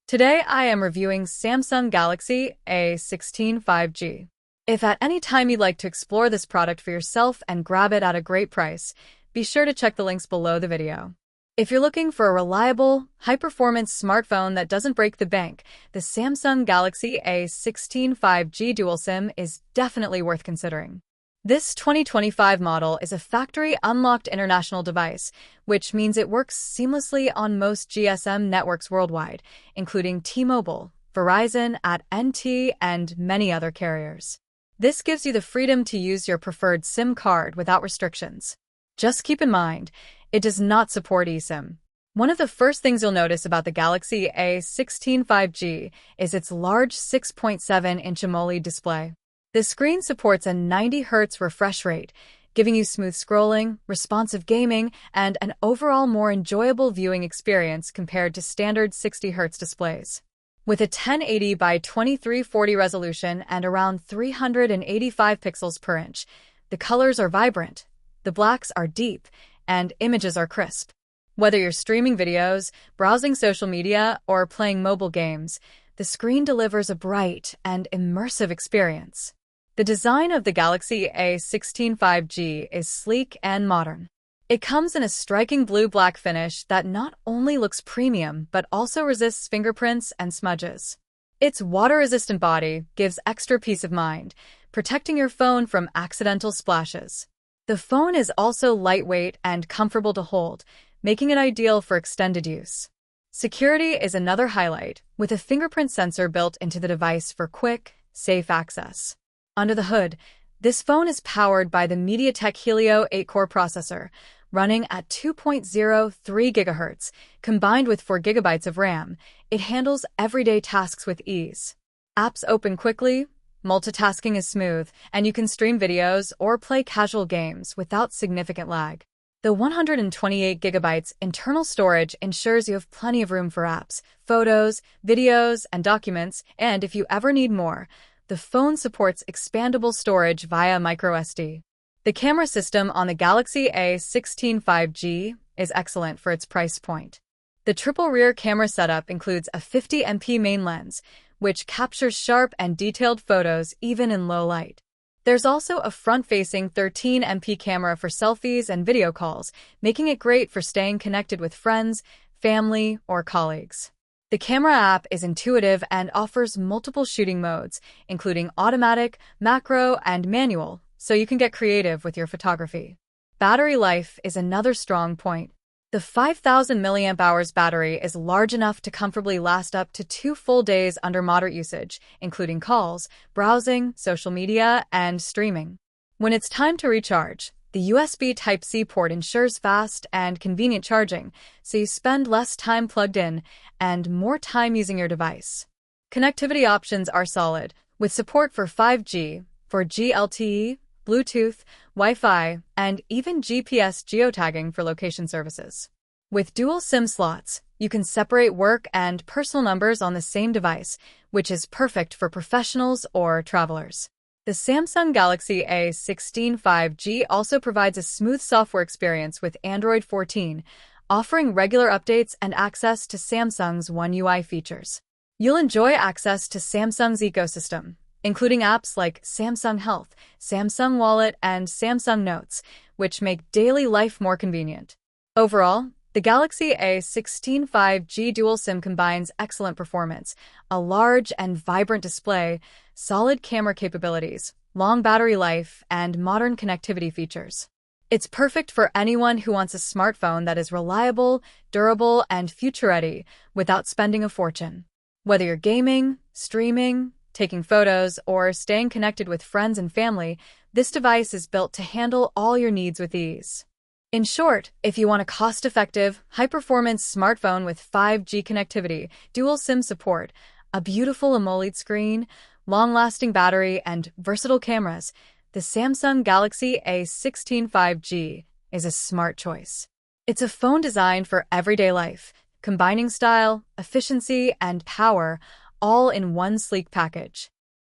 Today I am reviewing Samsung Galaxy A16 5G. If at any time you'd like to explore this product for yourself and grab it at a great price, be sure to check the links below the video. If you're looking for a reliable, high-performance smartphone that doesn't break the bank, the Samsung Galaxy A16 5G Dual SIM is definitely worth considering. This 2025 model is a factory-unlocked international device, which means it works seamlessly on most GSM networks worldwide, including T-Mobile, Verizon, AT&T, and many other carriers. This gives you the freedom to use your preferred SIM card without restrictions. Just keep in mind, it does not support eSIM. One of the first things you'll notice about the Galaxy A16 5G is its large 6.7-inch AMOLED display. The screen supports a 90 Hz refresh rate, giving you smooth scrolling, responsive gaming, and an overall more enjoyable viewing experience compared to standard 60 Hz displays. With a 1080 by 2340 resolution and around 385 pixels per inch, the colors are vibrant, the blacks are deep, and images are crisp. Whether you're streaming videos, browsing social media, or playing mobile games, the screen delivers a bright and immersive experience. The design of the Galaxy A16 5G is sleek and modern. It comes in a striking blue-black finish that not only looks premium but also resists fingerprints and smudges. Its water-resistant body gives extra peace of mind, protecting your phone from accidental splashes. The phone is also lightweight and comfortable to hold, making it ideal for extended use. Security is another highlight, with a fingerprint sensor built into the device for quick, safe access. Under the hood, this phone is powered by the MediaTek Helio 8-core processor, running at 2.03 GHz. Combined with 4 GB of RAM, it handles everyday tasks with ease. Apps open quickly, multitasking is smooth, and you can stream videos or play casual games without significant lag. The 128 GB internal storage ensures you have plenty of room for apps, photos, videos, and documents, and if you ever need more, the phone supports expandable storage via microSD. The camera system on the Galaxy A16 5G is excellent for its price point. The triple rear camera setup includes a 50MP main lens, which captures sharp and detailed photos even in low light. There's also a front-facing 13MP camera for selfies and video calls, making it great for staying connected with friends, family, or colleagues. The camera app is intuitive and offers multiple shooting modes, including automatic, macro, and manual, so you can get creative with your photography. Battery life is another strong point. The 5,000 mAh battery is large enough to comfortably last up to 2 full days under moderate usage, including calls, browsing, social media, and streaming. When it's time to recharge, the USB Type-C port ensures fast and convenient charging, so you spend less time plugged in and more time using your device. Connectivity options are solid, with support for 5G, 4G LTE, Bluetooth, Wi-Fi, and even GPS geotagging for location services. With dual SIM slots, you can separate work and personal numbers on the same device, which is perfect for professionals or travelers. The Samsung Galaxy A16 5G also provides a smooth software experience with Android 14, offering regular updates and access to Samsung's One UI features. You'll enjoy access to Samsung's ecosystem, including apps like Samsung Health, Samsung Wallet, and Samsung Notes, which make daily life more convenient. Overall, the Galaxy A16 5G Dual SIM combines excellent performance, a large and vibrant display, solid camera capabilities, long battery life, and modern connectivity features. It's perfect for anyone who wants a smartphone that is reliable, durable, and future-ready without spending a fortune. Whether you're gaming, streaming, taking photos, or staying connected with friends and family, this device is built to handle all your needs with ease. In short, if you want a cost-effective, high-performance smartphone with 5G connectivity, dual SIM support, a beautiful AMOLED screen, long-lasting battery, and versatile cameras, the Samsung Galaxy A16 5G is a smart choice. It's a phone designed for everyday life, combining style, efficiency, and power, all in one sleek package.